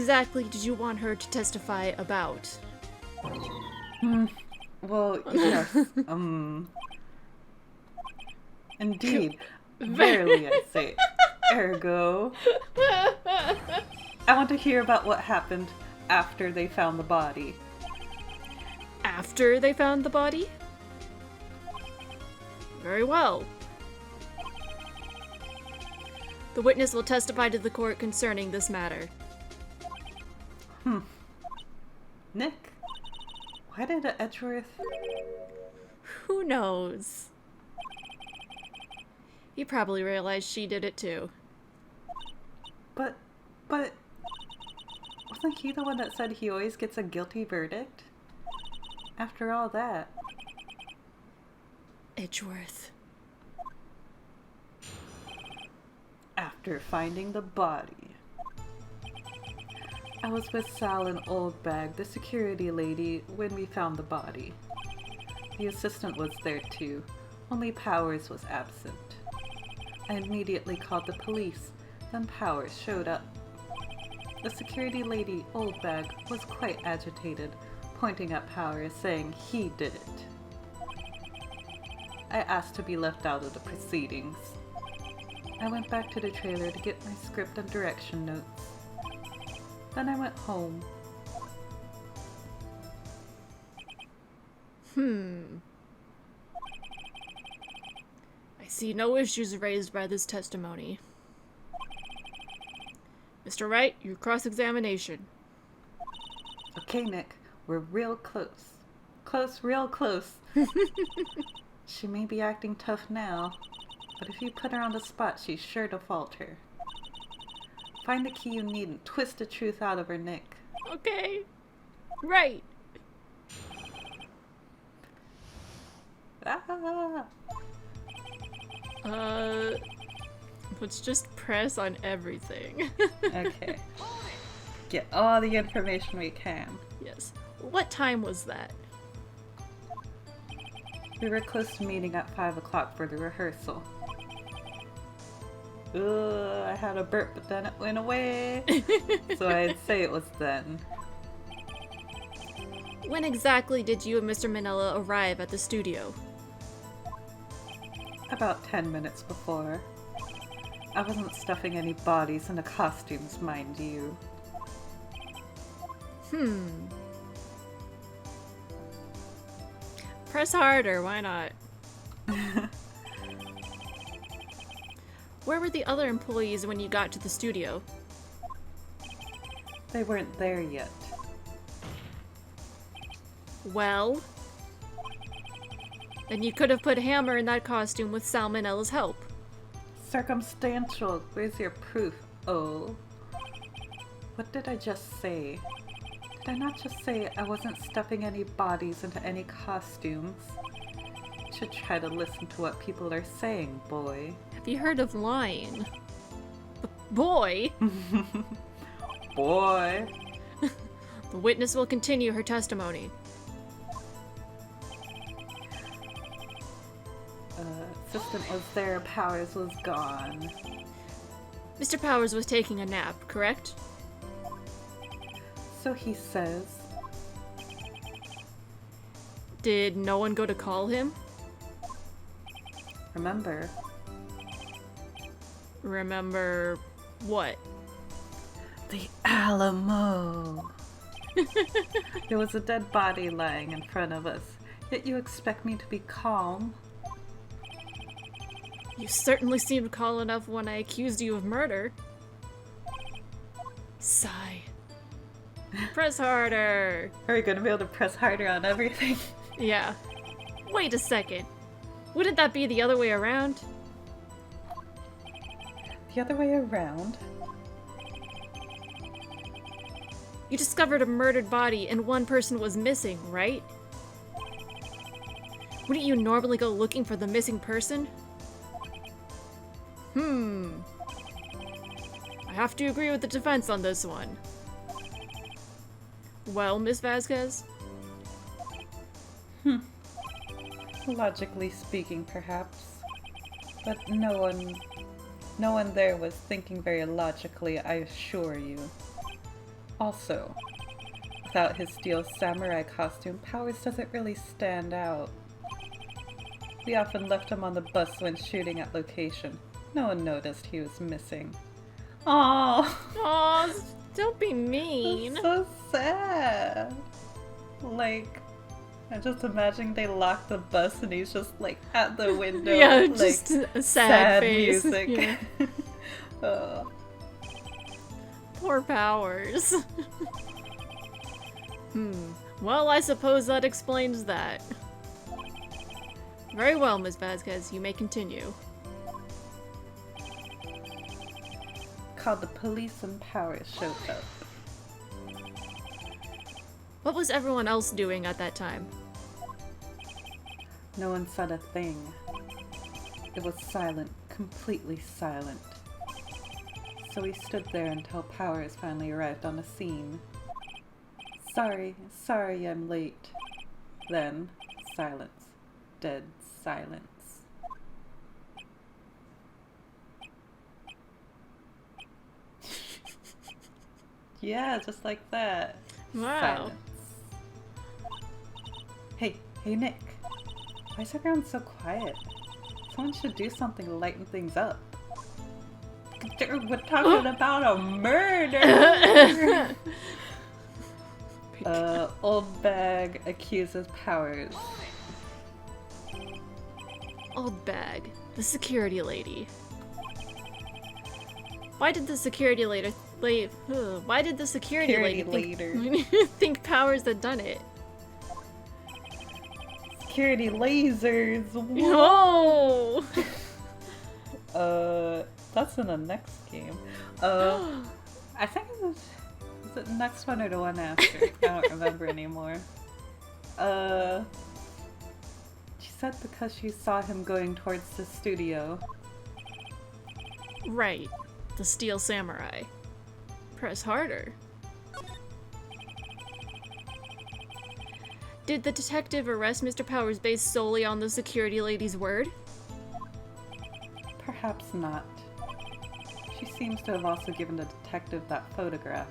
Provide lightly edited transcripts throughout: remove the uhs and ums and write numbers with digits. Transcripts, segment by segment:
exactly did you want her to testify about? Well, yes. Indeed. Verily, I say. Ergo. I want to hear about what happened after they found the body. After they found the body? Very well. The witness will testify to the court concerning this matter. Nick? Why did Edgeworth... Who knows? He probably realized she did it too. But... Wasn't he the one that said he always gets a guilty verdict? After all that... Edgeworth. After finding the body. I was with Sal and Oldbag, the security lady, when we found the body. The assistant was there too, only Powers was absent. I immediately called the police, then Powers showed up. The security lady, Oldbag, was quite agitated, pointing at Powers, saying he did it. I asked to be left out of the proceedings. I went back to the trailer to get my script and direction notes. Then I went home. I see no issues raised by this testimony. Mr. Wright, your cross-examination. Okay, Nick, we're real close. Real close. She may be acting tough now, but if you put her on the spot, she's sure to falter. Find the key you need and twist the truth out of her, Nick. Okay. Right. Ah! Let's just press on everything. Okay. Get all the information we can. Yes. What time was that? We were close to meeting at 5 o'clock for the rehearsal. Ugh, I had a burp, but then it went away. So I'd say it was then. When exactly did you and Mr. Manella arrive at the studio? About 10 minutes before. I wasn't stuffing any bodies into costumes, mind you. Press harder, why not? Where were the other employees when you got to the studio? They weren't there yet. Well? Then you could have put Hammer in that costume with Salmonella's help. Circumstantial. Where's your proof? Oh. What did I just say? Did I not just say I wasn't stuffing any bodies into any costumes? You should try to listen to what people are saying, boy. Have you heard of lying? Boy? Boy. The witness will continue her testimony. Assistant was there, Powers was gone. Mr. Powers was taking a nap, correct? So he says. Did no one go to call him? Remember? Remember what? The Alamo! There was a dead body lying in front of us, yet you expect me to be calm? You certainly seemed calm enough when I accused you of murder. Sigh. Press harder! Are you gonna be able to press harder on everything? Yeah. Wait a second. Wouldn't that be the other way around? The other way around? You discovered a murdered body and one person was missing, right? Wouldn't you normally go looking for the missing person? I have to agree with the defense on this one. Well, Miss Vasquez? Logically speaking, perhaps. But no one there was thinking very logically, I assure you. Also, without his steel samurai costume, Powers doesn't really stand out. We often left him on the bus when shooting at location. No one noticed he was missing. Aww! Aw, don't be mean. That's so sad. Like, I'm just imagining they lock the bus and he's just like at the window. Yeah, like, just a sad face. music. Yeah. Oh. Poor Powers. Well, I suppose that explains that. Very well, Ms. Vasquez, you may continue. Called the police and Powers showed up. What was everyone else doing at that time? No one said a thing. It was silent, completely silent. So we stood there until Powers finally arrived on the scene. Sorry I'm late. Then, silence. Dead silence. Yeah, just like that. Wow. Silence. Hey Nick. Why is everyone so quiet? Someone should do something to lighten things up. We're talking about a murder! Old bag accuses Powers. Old bag. The security lady. Why did the security lady think Powers had done it? Security lasers! No! That's in the next game. I think it was it the next one or the one after? I don't remember anymore. She said because she saw him going towards the studio. Right. The Steel Samurai. Press harder. Did the detective arrest Mr. Powers based solely on the security lady's word? Perhaps not. She seems to have also given the detective that photograph.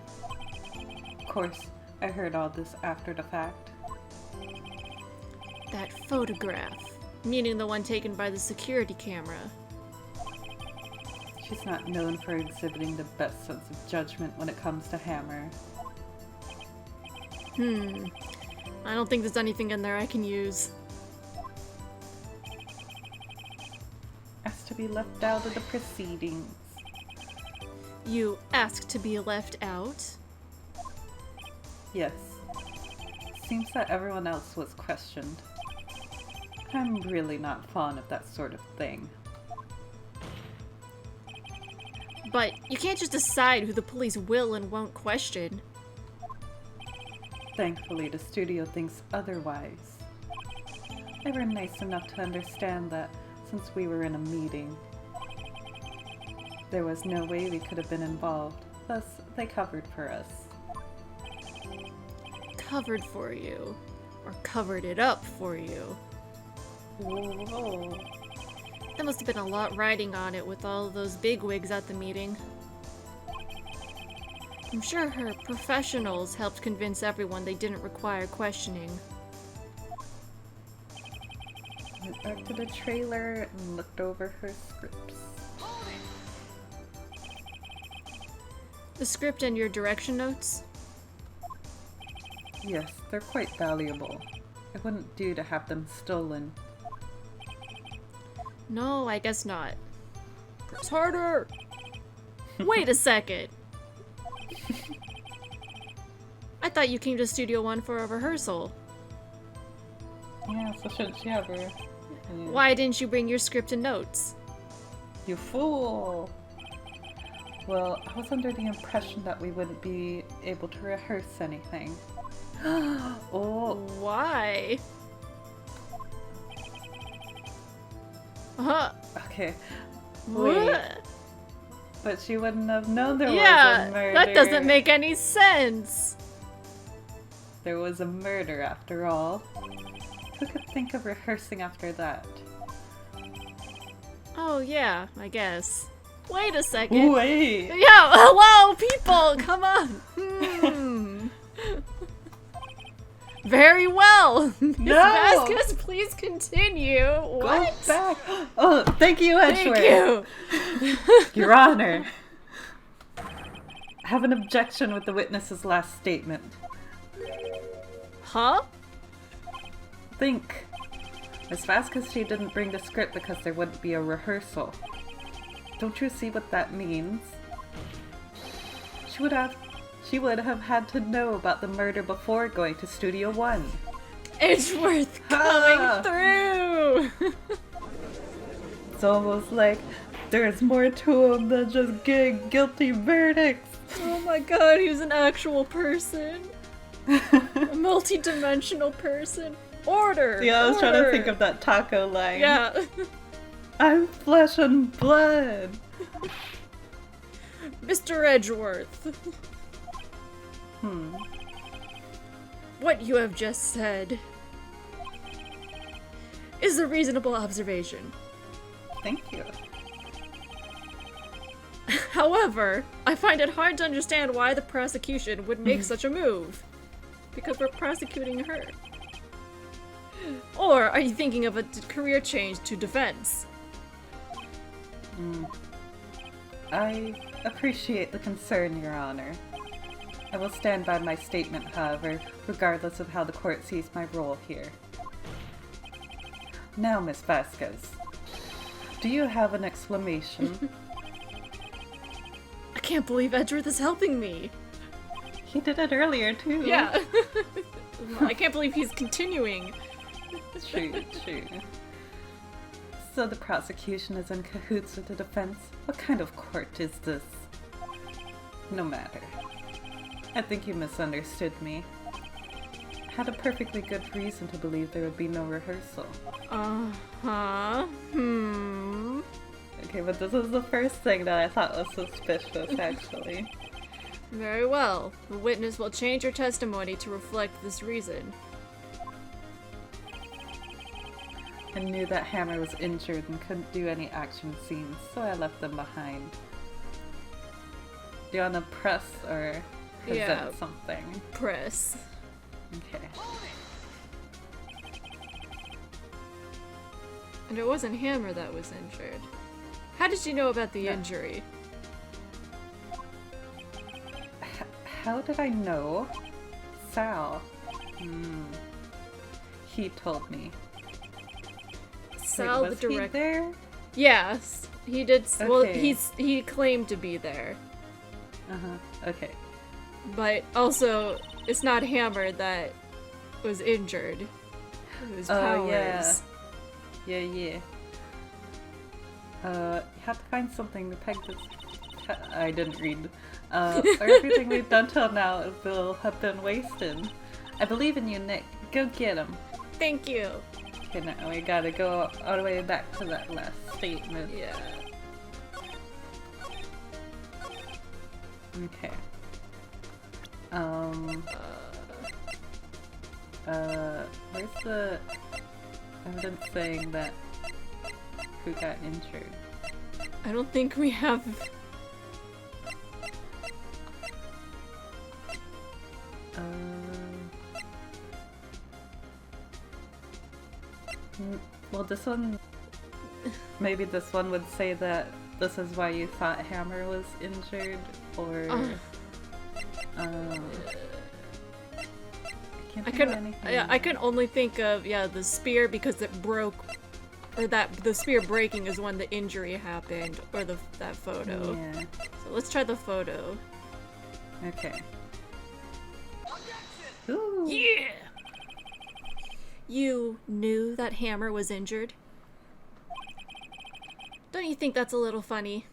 Of course, I heard all this after the fact. That photograph. Meaning the one taken by the security camera. She's not known for exhibiting the best sense of judgment when it comes to Hammer. I don't think there's anything in there I can use. Asked to be left out of the proceedings. You asked to be left out? Yes. Seems that everyone else was questioned. I'm really not fond of that sort of thing. But you can't just decide who the police will and won't question. Thankfully, the studio thinks otherwise. They were nice enough to understand that since we were in a meeting. There was no way we could have been involved, thus they covered for us. Covered for you. Or covered it up for you. Whoa. There must have been a lot riding on it with all of those bigwigs at the meeting. I'm sure her professionals helped convince everyone they didn't require questioning. Went back to the trailer and looked over her scripts. The script and your direction notes? Yes, they're quite valuable. It wouldn't do to have them stolen. No, I guess not. Press harder! Wait a second! I thought you came to Studio One for a rehearsal. Yeah, so shouldn't she have her? Yeah. Why didn't you bring your script and notes? You fool! Well, I was under the impression that we wouldn't be able to rehearse anything. Oh! Why? Okay. Wait. What? But she wouldn't have known there was Yeah, a murder. that doesn't make any sense. There was a murder after all. Who could think of rehearsing after that? Oh yeah, I guess. Wait a second. Wait. Yeah, hello, people! Come on! Very well! Miss No! Vasquez, please continue. What? Go back. Oh, thank you, Edgeworth. Thank you! Your Honor. I have an objection with the witness's last statement. Huh? Think. Miss Vasquez, she didn't bring the script because there wouldn't be a rehearsal. Don't you see what that means? She would have had to know about the murder before going to Studio One. Edgeworth Ah. coming through! It's almost like there's more to him than just getting guilty verdicts. Oh my god, he was an actual person. A multi-dimensional person. Order! Yeah, I was trying to order. think of that taco line. Yeah. I'm flesh and blood. Mr. Edgeworth. What you have just said is a reasonable observation. Thank you. However, I find it hard to understand why the prosecution would make such a move. Because we're prosecuting her. Or are you thinking of a career change to defense? I appreciate the concern, Your Honor. I will stand by my statement, however, regardless of how the court sees my role here. Now, Miss Vasquez, do you have an exclamation? I can't believe Edgeworth is helping me. He did it earlier, too. Yeah. I can't believe he's continuing. True. So the prosecution is in cahoots with the defense? What kind of court is this? No matter. I think you misunderstood me. I had a perfectly good reason to believe there would be no rehearsal. Uh-huh. Okay, but this is the first thing that I thought was suspicious, actually. Very well. The witness will change her testimony to reflect this reason. I knew that Hammer was injured and couldn't do any action scenes, so I left them behind. Do you want to press or present something? Press. Okay. And it wasn't Hammer that was injured. How did you know about the injury? How did I know? Sal. He told me. Sal, Wait, was the he director. there? Yes, he did. Well, Okay. he claimed to be there, Okay. but also it's not Hammer that was injured. It was Oh, Powers. yeah. You have to find something to peg this. I didn't read. Everything we've done till now will have been wasted. I believe in you, Nick. Go get him. Thank you. Okay, now we gotta go all the way back to that last statement. Yeah. Okay. Where's the evidence saying that who got injured? I don't think we have. Well, this one. Maybe this one would say that this is why you thought Hammer was injured, or. I can't think of anything. I can only think of the spear because it broke, or that the spear breaking is when the injury happened, or that photo. Yeah. So let's try the photo. Okay. Ooh. Yeah. You knew that Hammer was injured? Don't you think that's a little funny?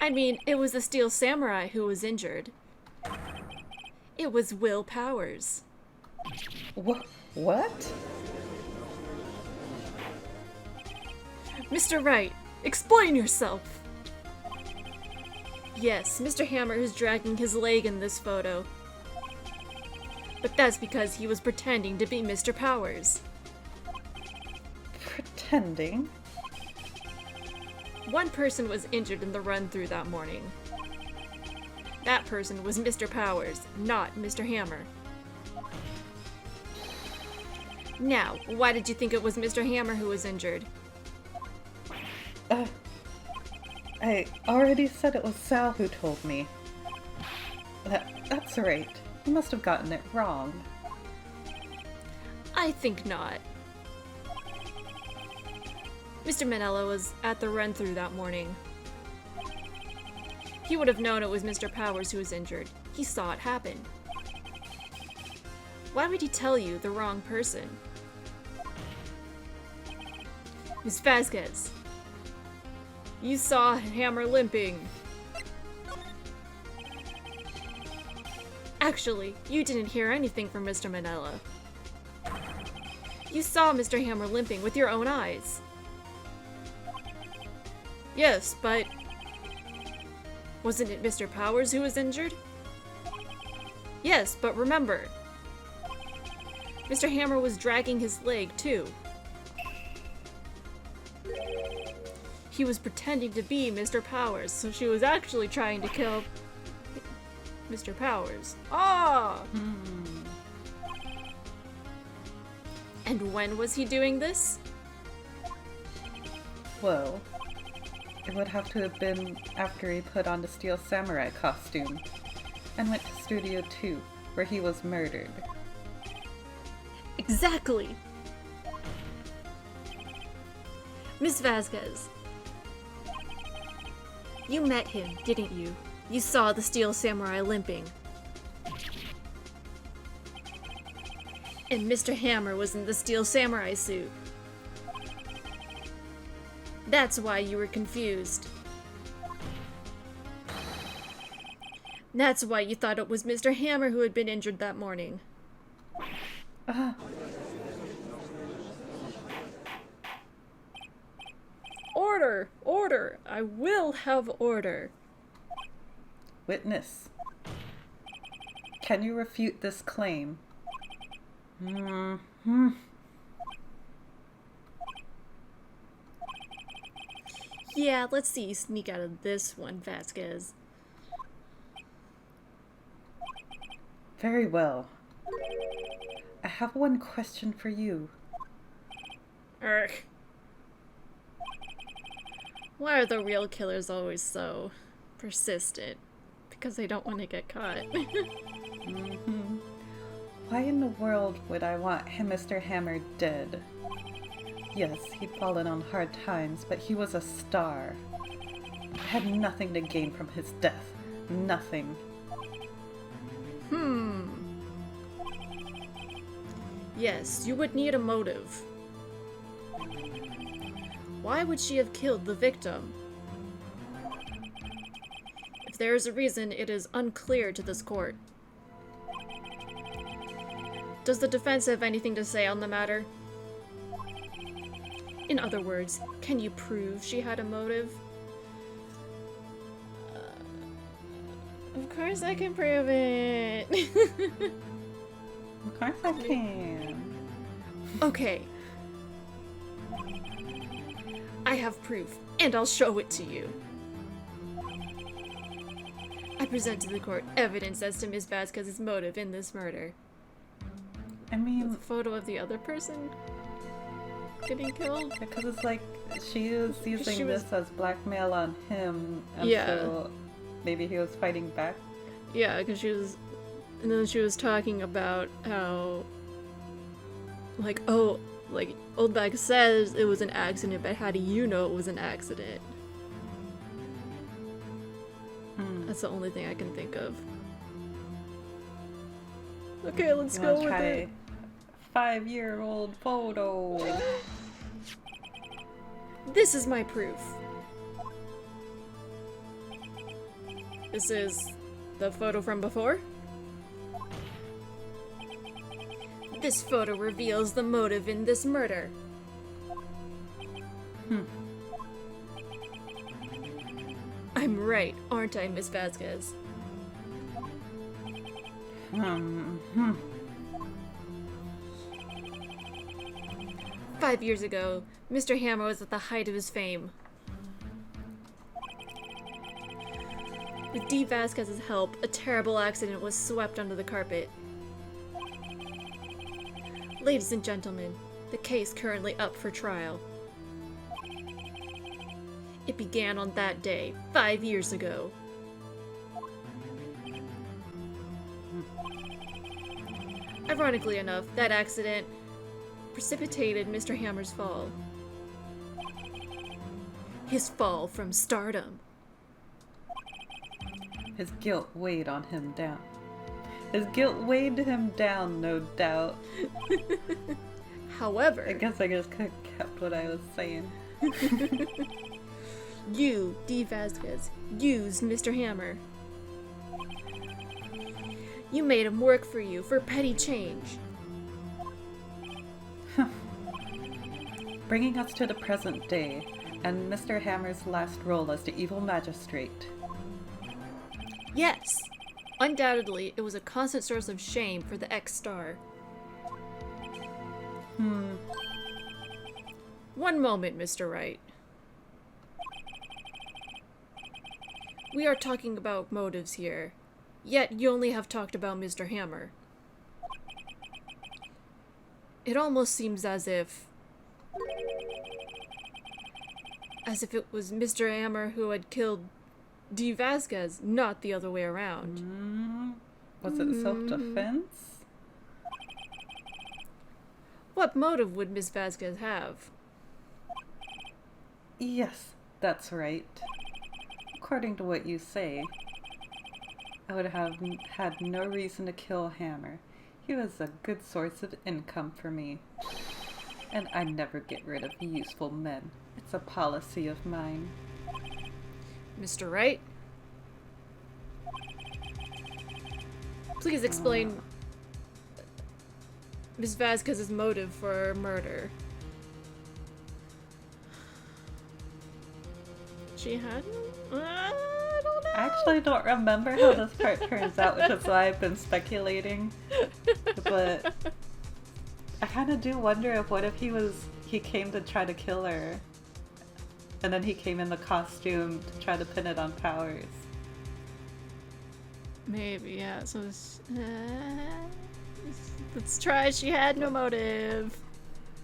I mean, it was the Steel Samurai who was injured. It was Will Powers. What? Mr. Wright, explain yourself! Yes, Mr. Hammer is dragging his leg in this photo. But that's because he was pretending to be Mr. Powers. Pretending? One person was injured in the run-through that morning. That person was Mr. Powers, not Mr. Hammer. Now, why did you think it was Mr. Hammer who was injured? I already said it was Sal who told me. That's right. You must have gotten it wrong. I think not. Mr. Manella was at the run-through that morning. He would have known it was Mr. Powers who was injured. He saw it happen. Why would he tell you the wrong person? Miss Vasquez, you saw Hammer limping. Actually, you didn't hear anything from Mr. Manella. You saw Mr. Hammer limping with your own eyes. Yes, but wasn't it Mr. Powers who was injured? Yes, but remember, Mr. Hammer was dragging his leg too. He was pretending to be Mr. Powers, so she was actually trying to kill Mr. Powers. Ah! And when was he doing this? Well, it would have to have been after he put on the Steel Samurai costume and went to Studio 2, where he was murdered. Exactly! Miss Vasquez, you met him, didn't you? You saw the Steel Samurai limping. And Mr. Hammer was in the Steel Samurai suit. That's why you were confused. That's why you thought it was Mr. Hammer who had been injured that morning. Order! Order! I will have order. Witness, can you refute this claim? Yeah, let's see you sneak out of this one, Vasquez. Very well. I have one question for you. Urgh. Why are the real killers always so persistent? Because they don't want to get caught. Why in the world would I want Mr. Hammer dead? Yes, he'd fallen on hard times, but he was a star. I had nothing to gain from his death. Nothing. Yes, you would need a motive. Why would she have killed the victim? If there is a reason, it is unclear to this court. Does the defense have anything to say on the matter? In other words, can you prove she had a motive? Of course I can prove it! Of course I can. Okay. I have proof, and I'll show it to you. I present to the court evidence as to Ms. Vasquez's motive in this murder. I mean, The photo of the other person getting killed? because it's like she was using this as blackmail on him, and Yeah. so maybe he was fighting back. Yeah, because she was... And then she was talking about how... Like, oh, like, Old Bag says it was an accident, but how do you know it was an accident? That's the only thing I can think of. Okay, let's You go wanna with try it. 5-year-old photo. This is my proof. This is the photo from before. This photo reveals the motive in this murder. I'm right, aren't I, Miss Vasquez? 5 years ago, Mr. Hammer was at the height of his fame. With D. Vasquez's help, a terrible accident was swept under the carpet. Ladies and gentlemen, the case currently up for trial. It began on that day, 5 years ago. Ironically enough, that accident precipitated Mr. Hammer's fall. His fall from stardom. His guilt weighed on him down. His guilt weighed him down, no doubt. However, I guess I just could have kept what I was saying. you, D. Vasquez, used Mr. Hammer. You made him work for you for petty change. Bringing us to the present day, and Mr. Hammer's last role as the evil magistrate. Yes! Undoubtedly, it was a constant source of shame for the ex-star. One moment, Mr. Wright. We are talking about motives here, yet you only have talked about Mr. Hammer. It almost seems as if it was Mr. Hammer who had killed D. Vasquez, not the other way around. Was it self-defense? What motive would Miss Vasquez have? Yes, that's right. According to what you say, I would have had no reason to kill Hammer. He was a good source of income for me. And I never get rid of useful men. It's a policy of mine. Mr. Wright? Please explain Miss Vasquez's motive for her murder. She had... I don't know. I actually don't remember how this part turns out, which is why I've been speculating. But I kind of do wonder if what if he came to try to kill her, and then he came in the costume to try to pin it on Powers. Maybe, yeah. So let's try. She had no motive.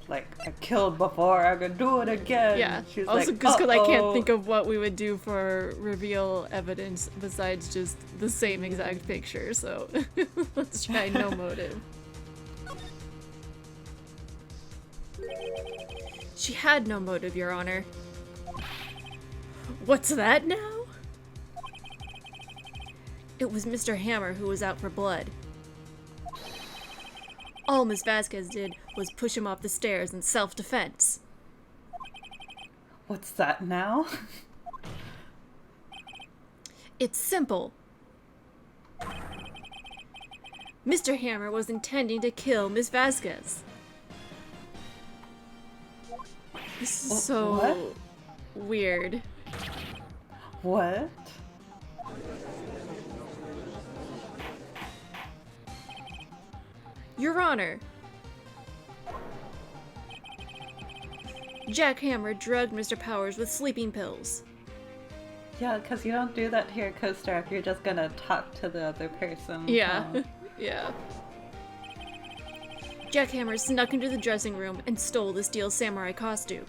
Like, I killed before, I could do it again. Yeah. She's Also, like, just because I can't think of what we would do for reveal evidence besides just the same exact picture. So let's try no motive. She had no motive, Your Honor. What's that now? It was Mr. Hammer who was out for blood. All Miss Vasquez did was push him off the stairs in self-defense. What's that now? It's simple. Mr. Hammer was intending to kill Miss Vasquez. This is so weird. What? Your Honor, Jack Hammer drugged Mr. Powers with sleeping pills. Yeah, because you don't do that to your co-star if you're just gonna talk to the other person. Yeah, Oh. yeah. Jack Hammer snuck into the dressing room and stole the steel samurai costume.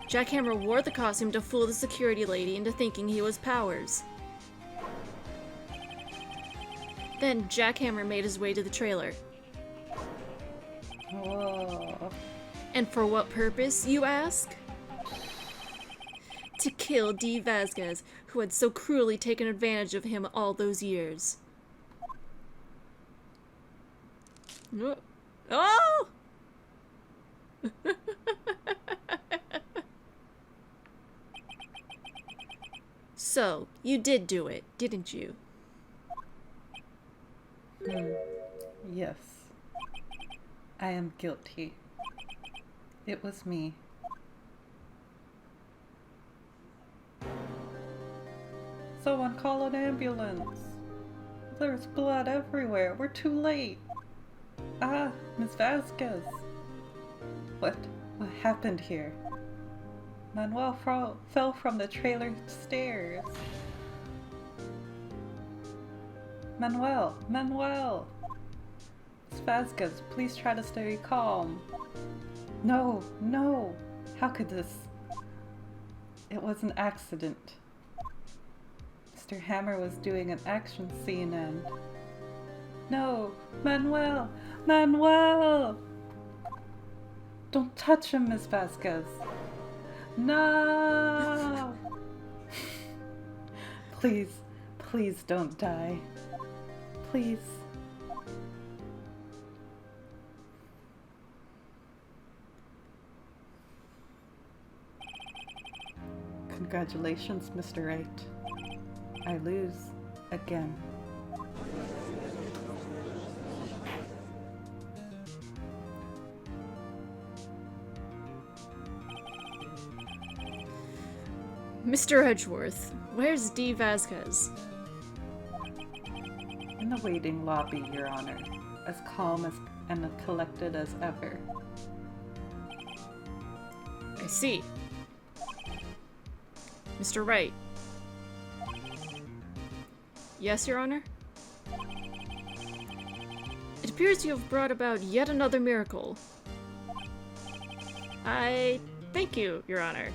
Jack Hammer wore the costume to fool the security lady into thinking he was Powers. Then Jack Hammer made his way to the trailer. Whoa. And for what purpose, you ask? To kill D. Vasquez, who had so cruelly taken advantage of him all those years. Oh! So, you did do it, didn't you? Yes. I am guilty. It was me. Someone call an ambulance. There's blood everywhere. We're too late. Ah, Miss Vasquez. What happened here? Manuel fell from the trailer stairs. Manuel! Manuel! Miss Vasquez, please try to stay calm. No, no! How could this? It was an accident. Mr. Hammer was doing an action scene and... No! Manuel! Manuel! Don't touch him, Miss Vasquez. No! Please, please don't die. Please. Congratulations, Mr. Wright. I lose again. Mr. Edgeworth, where's D. Vasquez? In the waiting lobby, Your Honor, as calm and collected as ever. I see. Mr. Wright. Yes, Your Honor? It appears you have brought about yet another miracle. I thank you, Your Honor.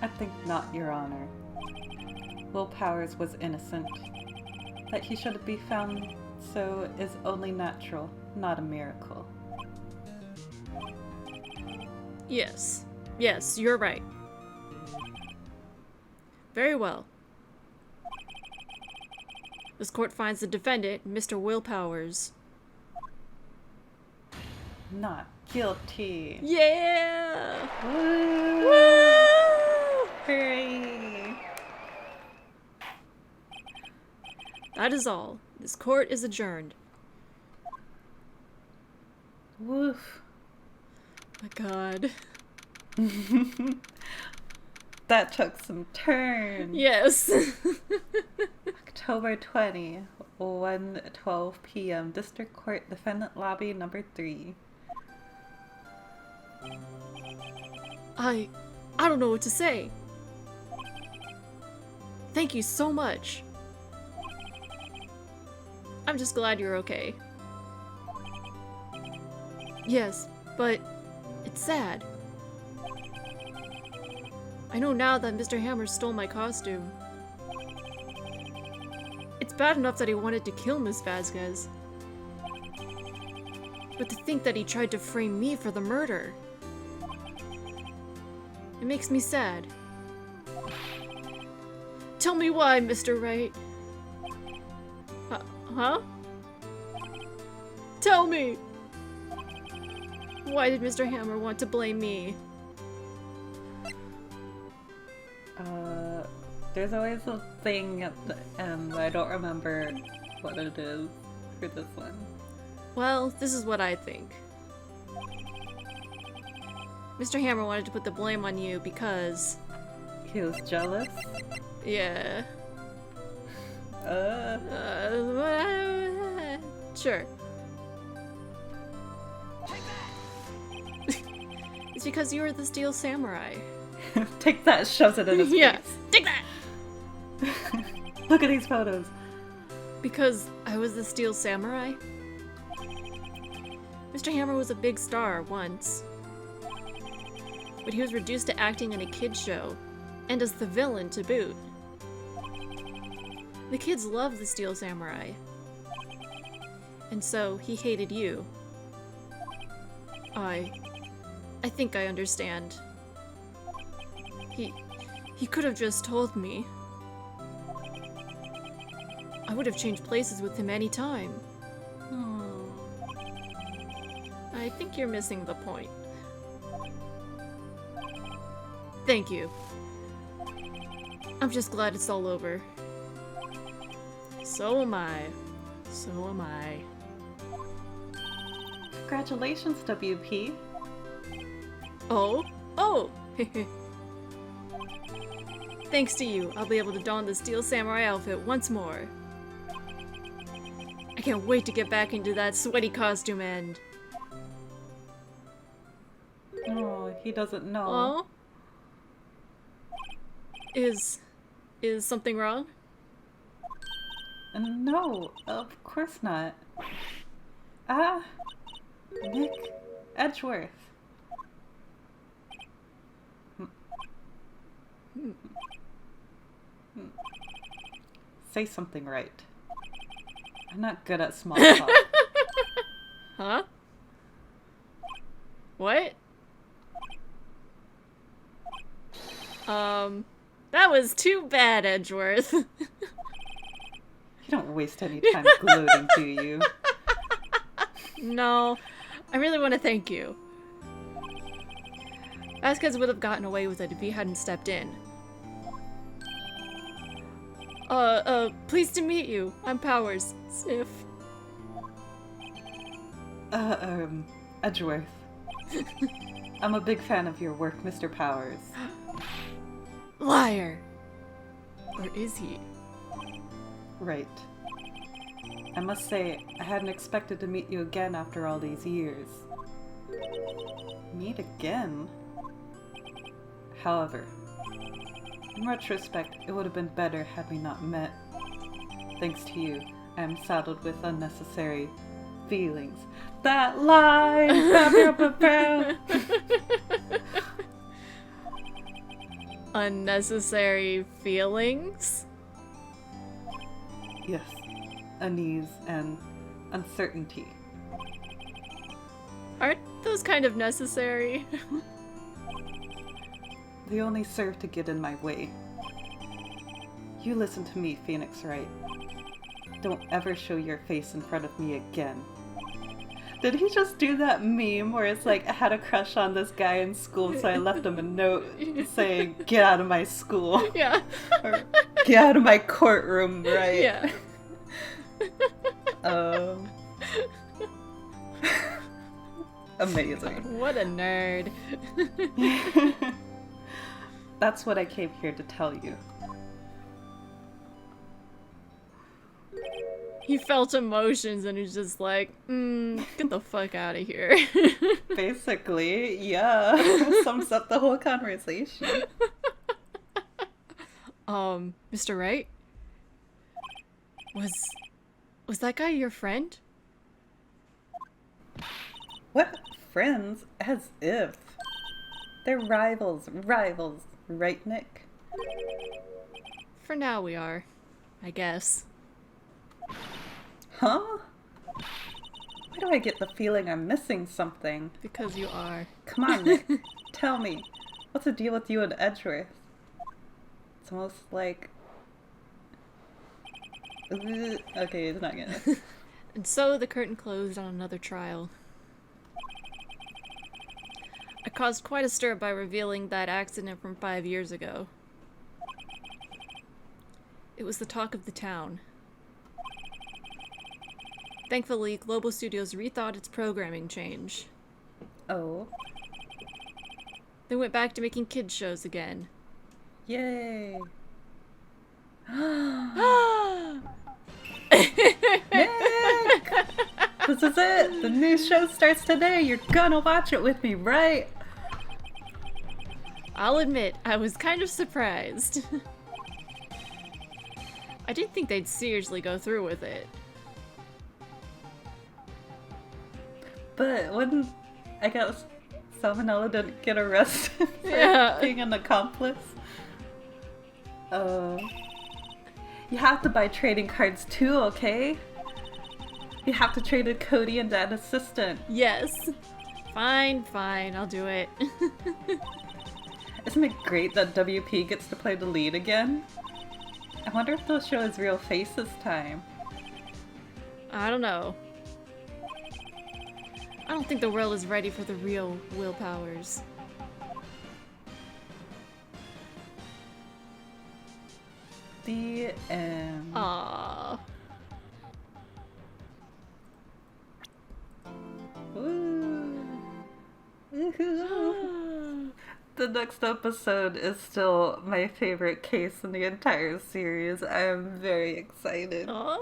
I think not, Your Honor. Will Powers was innocent. That he should be found so is only natural, not a miracle. Yes. Yes, you're right. Very well. This court finds the defendant, Mr. Will Powers. Not guilty. Yeah! Woo! Woo! Hooray! That is all. This court is adjourned. Woof. My god. That took some turns. Yes. October 20, 1:12 p.m. District Court Defendant Lobby number 3. I don't know what to say. Thank you so much. I'm just glad you're okay. Yes, but it's sad. I know now that Mr. Hammer stole my costume. It's bad enough that he wanted to kill Miss Vasquez. But to think that he tried to frame me for the murder. It makes me sad. Tell me why, Mr. Wright. Huh? Tell me! Why did Mr. Hammer want to blame me? There's always a thing at the end. I don't remember what it is for this one. Well, this is what I think. Mr. Hammer wanted to put the blame on you because... He was jealous? Yeah. Sure. It's because you were the Steel Samurai. Take that, shoves it in his Yeah, face. take that! Look at these photos. Because I was the Steel Samurai? Mr. Hammer was a big star once. But he was reduced to acting in a kid's show, and as the villain to boot. The kids loved the Steel Samurai. And so, he hated you. I think I understand. He could have just told me. I would have changed places with him any time. I think you're missing the point. Thank you. I'm just glad it's all over. So am I. So am I. Congratulations, WP. Oh? Oh! Thanks to you, I'll be able to don the Steel Samurai outfit once more. I can't wait to get back into that sweaty costume and... Oh, he doesn't know. Oh? Is something wrong? No, of course not. Nick Edgeworth. Say something right. I'm not good at small talk. Huh? What? That was too bad, Edgeworth. You don't waste any time gloating, do you? No, I really want to thank you. Vasquez would have gotten away with it if he hadn't stepped in. Pleased to meet you. I'm Powers. Sniff. Edgeworth. I'm a big fan of your work, Mr. Powers. Liar! Or is he? Right. I must say, I hadn't expected to meet you again after all these years. Meet again? However, in retrospect, it would have been better had we not met. Thanks to you, I am saddled with unnecessary feelings. That line! Unnecessary feelings? Yes, unease and uncertainty. Aren't those kind of necessary? They only serve to get in my way. You listen to me, Phoenix Wright. Don't ever show your face in front of me again. Did he just do that meme where it's like, I had a crush on this guy in school, so I left him a note saying, get out of my school. Yeah. Or, get out of my courtroom, right? Yeah. Amazing. What a nerd. That's what I came here to tell you. He felt emotions and he's just like, get the fuck out of here. Basically, yeah. Sums up the whole conversation. Mr. Wright? Was that guy your friend? What? Friends? As if. They're rivals. Right, Nick? For now we are, I guess. Huh? Why do I get the feeling I'm missing something? Because you are. Come on, Nick. Tell me. What's the deal with you and Edgeworth? It's almost like... Okay, it's not gonna... And so the curtain closed on another trial. I caused quite a stir by revealing that accident from 5 years ago. It was the talk of the town. Thankfully, Global Studios rethought its programming change. Oh. They went back to making kids shows again. Yay. Nick! This is it! The new show starts today! You're gonna watch it with me, right? I'll admit, I was kind of surprised. I didn't think they'd seriously go through with it. But when, I guess, Salmonella didn't get arrested for being an accomplice. You have to buy trading cards too, okay? You have to trade a Cody and an assistant. Yes. Fine, I'll do it. Isn't it great that WP gets to play the lead again? I wonder if they'll show his real face this time. I don't know. I don't think the world is ready for the real Will Powers. The end. Aww. The next episode is still my favorite case in the entire series. I am very excited. Aww.